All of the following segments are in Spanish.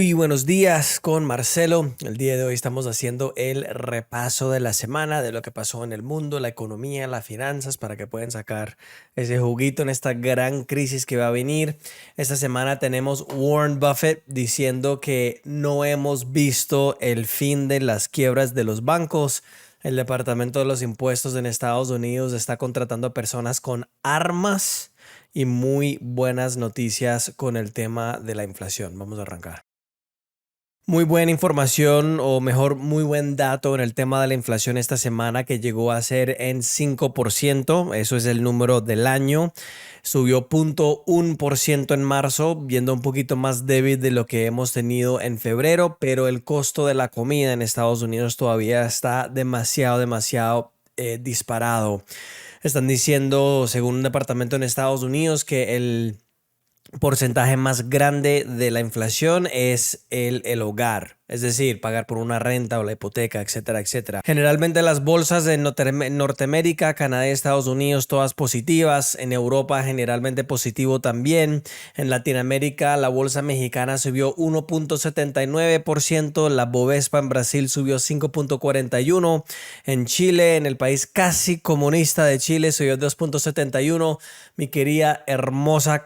Muy buenos días con Marcelo. El día de hoy estamos haciendo el repaso de la semana, de lo que pasó en el mundo, la economía, las finanzas, para que puedan sacar ese juguito en esta gran crisis que va a venir. Esta semana tenemos Warren Buffett diciendo que no hemos visto el fin de las quiebras de los bancos. El Departamento de los Impuestos en Estados Unidos está contratando a personas con armas y muy buenas noticias con el tema de la inflación. Vamos a arrancar. Muy buena información, o mejor, muy buen dato en el tema de la inflación esta semana, que llegó a ser en 5%. Eso es el número del año. Subió 0.1% en marzo, viendo un poquito más débil de lo que hemos tenido en febrero, pero el costo de la comida en Estados Unidos todavía está demasiado disparado. Están diciendo, según un departamento en Estados Unidos, que el porcentaje más grande de la inflación es el hogar, es decir, pagar por una renta o la hipoteca, etcétera, etcétera. Generalmente las bolsas de Norteamérica, Canadá y Estados Unidos, todas positivas. En Europa generalmente positivo también. En Latinoamérica la bolsa mexicana subió 1.79%, la Bovespa en Brasil subió 5.41%, en Chile, en el país casi comunista de Chile, subió 2.71%, mi querida hermosa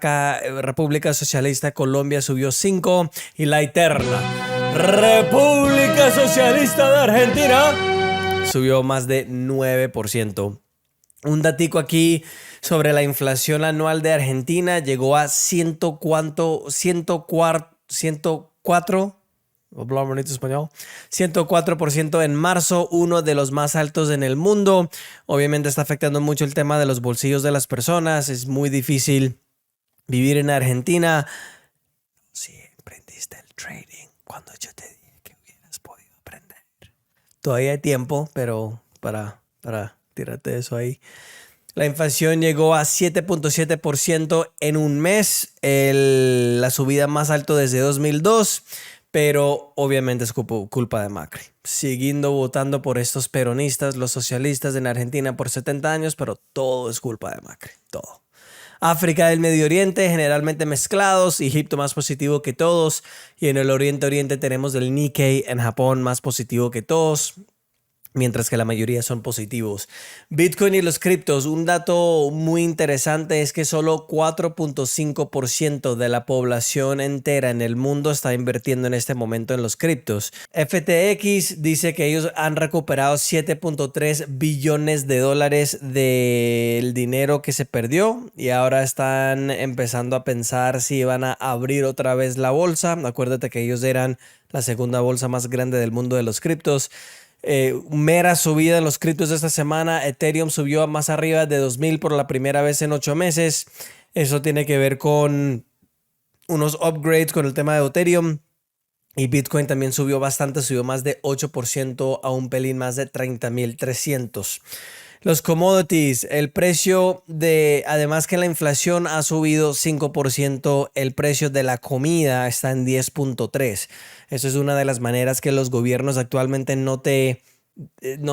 República Socialista de Colombia subió 5%, y la eterna República Socialista de Argentina subió más de 9%. Un datico aquí sobre la inflación anual de Argentina: llegó a 104, hablar bonito español, 104% en marzo, uno de los más altos en el mundo. Obviamente está afectando mucho el tema de los bolsillos de las personas. Es muy difícil vivir en Argentina. Si aprendiste el trading cuando yo te dije que hubieras podido aprender. Todavía hay tiempo, pero para tirarte eso ahí. La inflación llegó a 7.7% en un mes, la subida más alta desde 2002, pero obviamente es culpa de Macri. Siguiendo votando por estos peronistas, los socialistas en Argentina por 70 años, pero todo es culpa de Macri, todo. África del Medio Oriente generalmente mezclados, Egipto más positivo que todos, y en el Oriente tenemos el Nikkei en Japón más positivo que todos, mientras que la mayoría son positivos. Bitcoin y los criptos. Un dato muy interesante es que solo 4.5% de la población entera en el mundo está invirtiendo en este momento en los criptos. FTX dice que ellos han recuperado 7.3 billones de dólares del dinero que se perdió, y ahora están empezando a pensar si van a abrir otra vez la bolsa. Acuérdate que ellos eran la segunda bolsa más grande del mundo de los criptos. Mera subida en los criptos de esta semana. Ethereum subió a más arriba de 2,000 por la primera vez en 8 meses. Eso tiene que ver con unos upgrades con el tema de Ethereum. Y Bitcoin también subió bastante, subió más de 8% a un pelín más de 30,300. Los commodities, el precio además que la inflación ha subido 5%, el precio de la comida está en 10.3. Eso es una de las maneras que los gobiernos actualmente no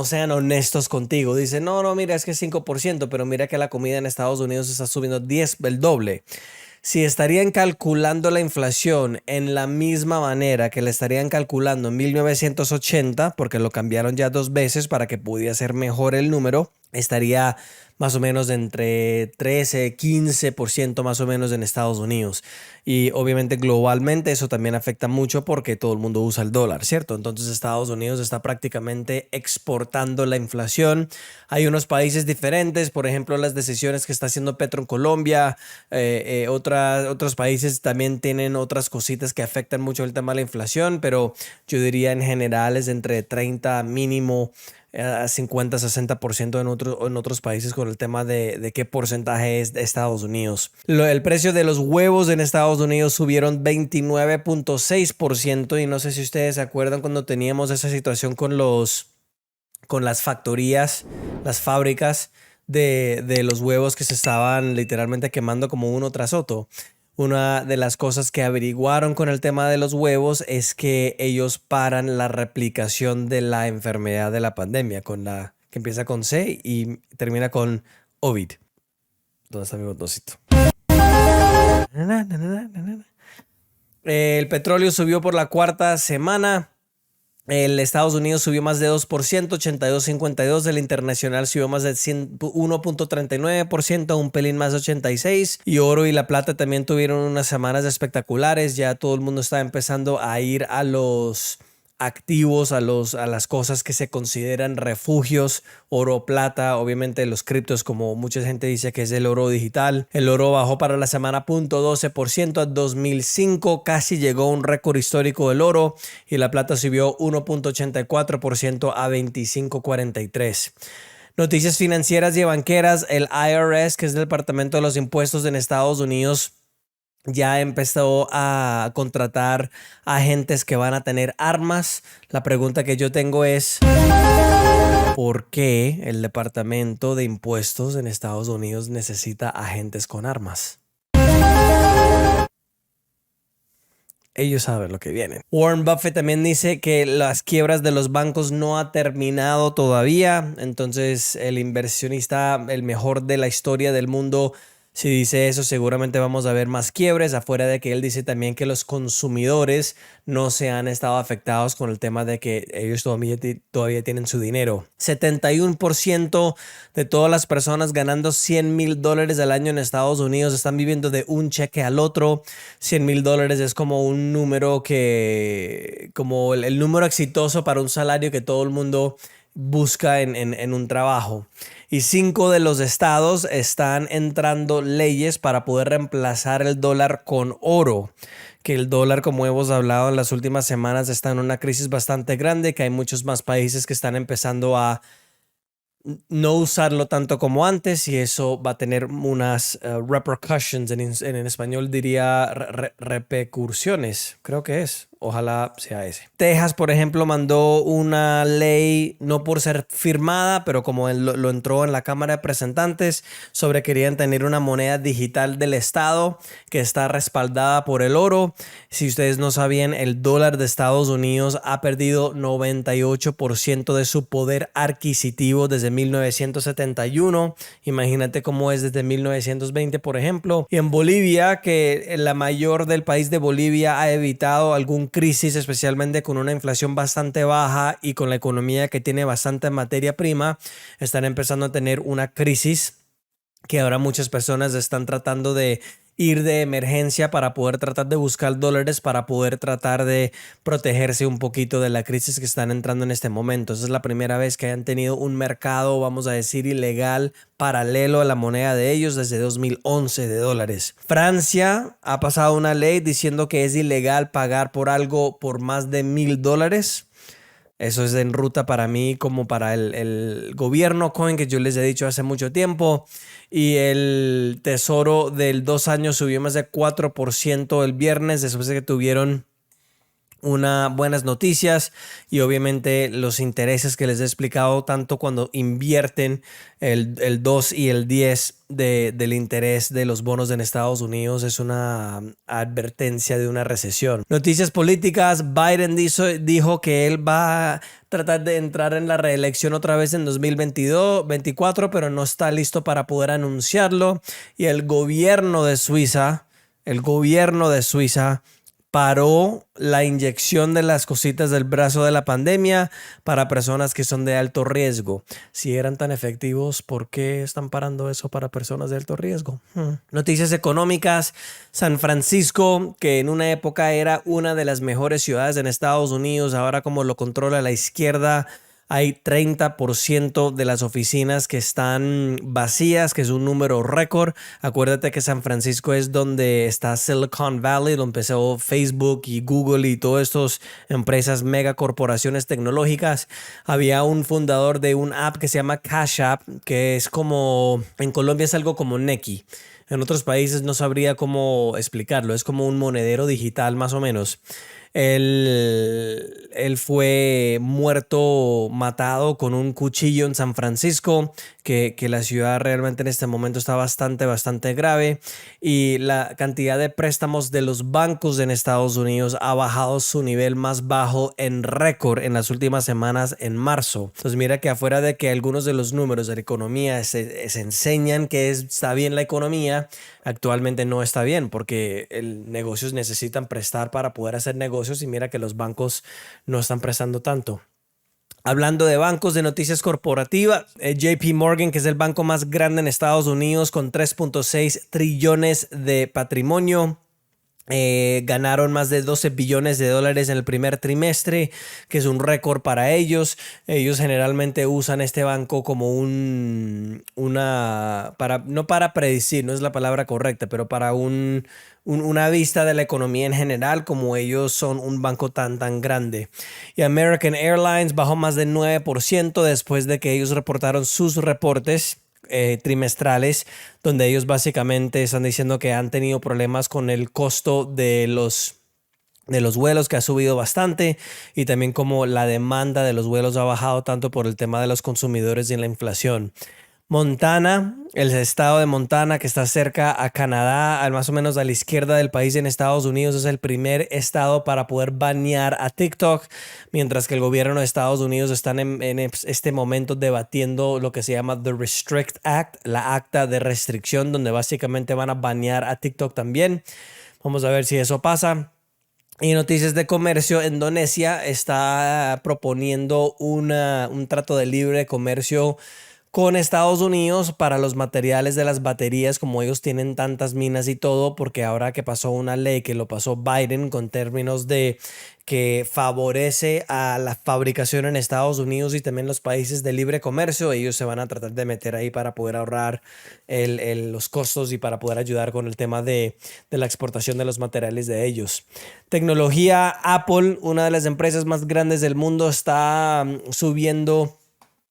sean honestos contigo. Dicen, no, mira, es que es 5%, pero mira que la comida en Estados Unidos está subiendo el doble. Si estarían calculando la inflación en la misma manera que la estarían calculando en 1980, porque lo cambiaron ya 2 veces para que pudiera ser mejor el número, estaría más o menos entre 13-15% más o menos en Estados Unidos. Y obviamente globalmente eso también afecta mucho porque todo el mundo usa el dólar, ¿cierto? Entonces Estados Unidos está prácticamente exportando la inflación. Hay unos países diferentes, por ejemplo, las decisiones que está haciendo Petro en Colombia. Otros países también tienen otras cositas que afectan mucho el tema de la inflación, pero yo diría en general es entre 30 mínimo a 50-60% en otros países, con el tema de qué porcentaje es de Estados Unidos. El precio de los huevos en Estados Unidos subieron 29.6%, y no sé si ustedes se acuerdan cuando teníamos esa situación con las factorías, las fábricas de los huevos que se estaban literalmente quemando como uno tras otro. Una de las cosas que averiguaron con el tema de los huevos es que ellos paran la replicación de la enfermedad de la pandemia, que empieza con C y termina con COVID. ¿Dónde está mi botoncito? El petróleo subió por la cuarta semana. El Estados Unidos subió más de 2%, 82.52. El internacional subió más de 1.39%, un pelín más de 86%. Y oro y la plata también tuvieron unas semanas espectaculares. Ya todo el mundo está empezando a ir a los activos, a las cosas que se consideran refugios, oro, plata, obviamente los criptos, como mucha gente dice que es el oro digital. El oro bajó para la semana 0.12% a 2005, casi llegó a un récord histórico del oro, y la plata subió 1.84% a 25.43. Noticias financieras y banqueras. El IRS, que es el Departamento de los Impuestos en Estados Unidos, ya empezó a contratar agentes que van a tener armas. La pregunta que yo tengo es, ¿por qué el Departamento de Impuestos en Estados Unidos necesita agentes con armas? Ellos saben lo que viene. Warren Buffett también dice que las quiebras de los bancos no ha terminado todavía. Entonces el inversionista, el mejor de la historia del mundo, si dice eso, seguramente vamos a ver más quiebres. Afuera de que él dice también que los consumidores no se han estado afectados con el tema de que ellos todavía tienen su dinero. 71% de todas las personas ganando $100,000 al año en Estados Unidos están viviendo de un cheque al otro. $100,000 es como un número como el número exitoso para un salario que todo el mundo busca en un trabajo. Y 5 de los estados están entrando leyes para poder reemplazar el dólar con oro. Que el dólar, como hemos hablado en las últimas semanas, está en una crisis bastante grande, que hay muchos más países que están empezando a no usarlo tanto como antes, y eso va a tener unas repercussions, en español diría repercusiones, creo que es. Ojalá sea ese. Texas, por ejemplo, mandó una ley, no por ser firmada, pero como lo entró en la Cámara de Representantes, sobre querían tener una moneda digital del estado que está respaldada por el oro. Si ustedes no sabían, el dólar de Estados Unidos ha perdido 98% de su poder adquisitivo desde 1971. Imagínate cómo es desde 1920, por ejemplo. Y en Bolivia, que la mayor del país de Bolivia ha evitado algún crisis, especialmente con una inflación bastante baja y con la economía que tiene bastante materia prima, están empezando a tener una crisis que ahora muchas personas están tratando de ir de emergencia para poder tratar de buscar dólares para poder tratar de protegerse un poquito de la crisis que están entrando en este momento. Esa es la primera vez que hayan tenido un mercado, vamos a decir, ilegal paralelo a la moneda de ellos desde 2011 de dólares. Francia ha pasado una ley diciendo que es ilegal pagar por algo por más de $1,000. Eso es en ruta para mí como para el gobierno coin que yo les he dicho hace mucho tiempo. Y el tesoro del 2 años subió más de 4% el viernes después de que tuvieron buenas noticias, y obviamente los intereses que les he explicado, tanto cuando invierten el 2 y el 10 del interés de los bonos en Estados Unidos, es una advertencia de una recesión. Noticias políticas. Biden dijo que él va a tratar de entrar en la reelección otra vez en 2022-24, pero no está listo para poder anunciarlo. Y el gobierno de Suiza paró la inyección de las cositas del brazo de la pandemia para personas que son de alto riesgo. Si eran tan efectivos, ¿por qué están parando eso para personas de alto riesgo? Noticias económicas. San Francisco, que en una época era una de las mejores ciudades en Estados Unidos, ahora como lo controla la izquierda, hay 30% de las oficinas que están vacías, que es un número récord. Acuérdate que San Francisco es donde está Silicon Valley, donde empezó Facebook y Google y todas estas empresas, megacorporaciones tecnológicas. Había un fundador de un app que se llama Cash App, que es como, en Colombia es algo como Nequi. En otros países no sabría cómo explicarlo, es como un monedero digital más o menos. Él fue matado con un cuchillo en San Francisco, que la ciudad realmente en este momento está bastante grave, y la cantidad de préstamos de los bancos en Estados Unidos ha bajado su nivel más bajo en récord en las últimas semanas en marzo. Entonces mira que afuera de que algunos de los números de la economía se enseñan que está bien la economía, actualmente no está bien porque negocios necesitan prestar para poder hacer negocios y mira que los bancos no están prestando tanto. Hablando de bancos, de noticias corporativas, JP Morgan, que es el banco más grande en Estados Unidos con 3.6 trillones de patrimonio, ganaron más de 12 billones de dólares en el primer trimestre, que es un récord para ellos. Ellos generalmente usan este banco como no para predecir, no es la palabra correcta, pero para una vista de la economía en general, como ellos son un banco tan grande. Y American Airlines bajó más del 9% después de que ellos reportaron sus reportes trimestrales, donde ellos básicamente están diciendo que han tenido problemas con el costo de los vuelos, que ha subido bastante, y también como la demanda de los vuelos ha bajado tanto por el tema de los consumidores y la inflación. Montana, el estado de Montana, que está cerca a Canadá, más o menos a la izquierda del país en Estados Unidos, es el primer estado para poder banear a TikTok, mientras que el gobierno de Estados Unidos está en este momento debatiendo lo que se llama The Restrict Act, la acta de restricción, donde básicamente van a banear a TikTok también. Vamos a ver si eso pasa. Y noticias de comercio, Indonesia está proponiendo un trato de libre comercio con Estados Unidos para los materiales de las baterías, como ellos tienen tantas minas y todo, porque ahora que pasó una ley que lo pasó Biden con términos de que favorece a la fabricación en Estados Unidos y también los países de libre comercio, ellos se van a tratar de meter ahí para poder ahorrar los costos y para poder ayudar con el tema de la exportación de los materiales de ellos. Tecnología, Apple, una de las empresas más grandes del mundo, está subiendo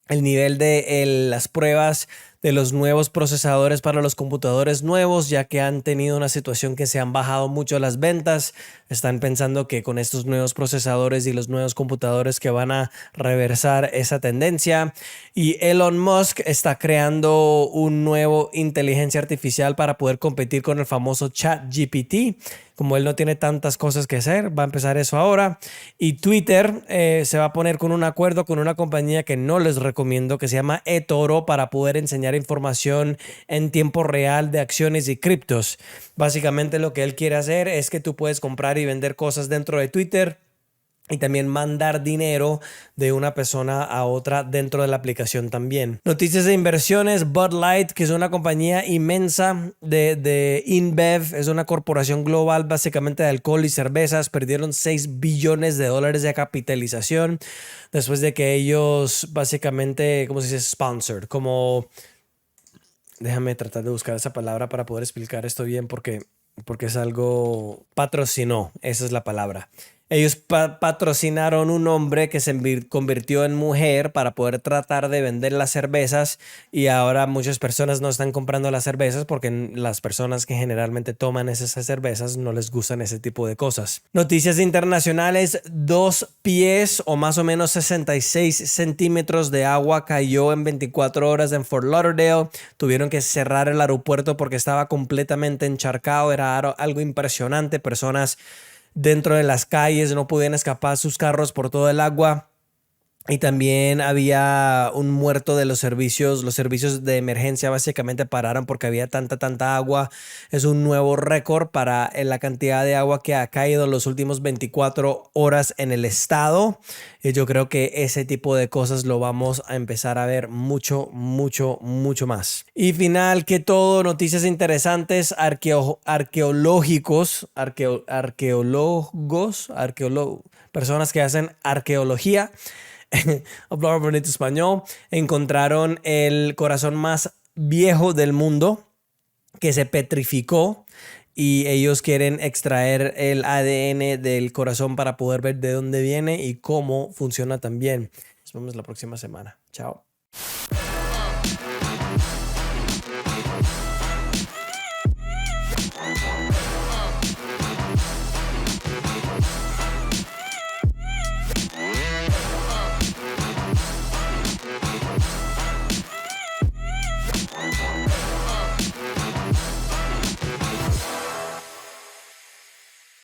el nivel de las pruebas de los nuevos procesadores para los computadores nuevos, ya que han tenido una situación que se han bajado mucho las ventas. Están pensando que con estos nuevos procesadores y los nuevos computadores que van a reversar esa tendencia. Y Elon Musk está creando un nuevo inteligencia artificial para poder competir con el famoso ChatGPT. Como él no tiene tantas cosas que hacer, va a empezar eso ahora. Y Twitter se va a poner con un acuerdo con una compañía que no les recomiendo, que se llama eToro, para poder enseñar información en tiempo real de acciones y criptos. Básicamente lo que él quiere hacer es que tú puedes comprar y vender cosas dentro de Twitter y también mandar dinero de una persona a otra dentro de la aplicación también. Noticias de inversiones, Bud Light, que es una compañía inmensa de InBev, es una corporación global básicamente de alcohol y cervezas, perdieron $6 billones de capitalización después de que ellos básicamente, ¿cómo se dice? Sponsored, como... Déjame tratar de buscar esa palabra para poder explicar esto bien porque es algo... Patrocinó, esa es la palabra. Ellos patrocinaron un hombre que se convirtió en mujer para poder tratar de vender las cervezas, y ahora muchas personas no están comprando las cervezas porque las personas que generalmente toman esas cervezas no les gustan ese tipo de cosas. Noticias internacionales, 2 pies o más o menos 66 centímetros de agua cayó en 24 horas en Fort Lauderdale. Tuvieron que cerrar el aeropuerto porque estaba completamente encharcado. Era algo impresionante. Personas dentro de las calles no podían escapar sus carros por todo el agua. Y también había un muerto de los servicios de emergencia básicamente pararon porque había tanta agua. Es un nuevo récord para la cantidad de agua que ha caído en los últimos 24 horas en el estado. Y yo creo que ese tipo de cosas lo vamos a empezar a ver mucho más. Y final que todo, noticias interesantes, personas que hacen arqueología. Hablar bonito español. Encontraron el corazón más viejo del mundo que se petrificó y ellos quieren extraer el ADN del corazón para poder ver de dónde viene y cómo funciona también. Nos vemos la próxima semana. Chao.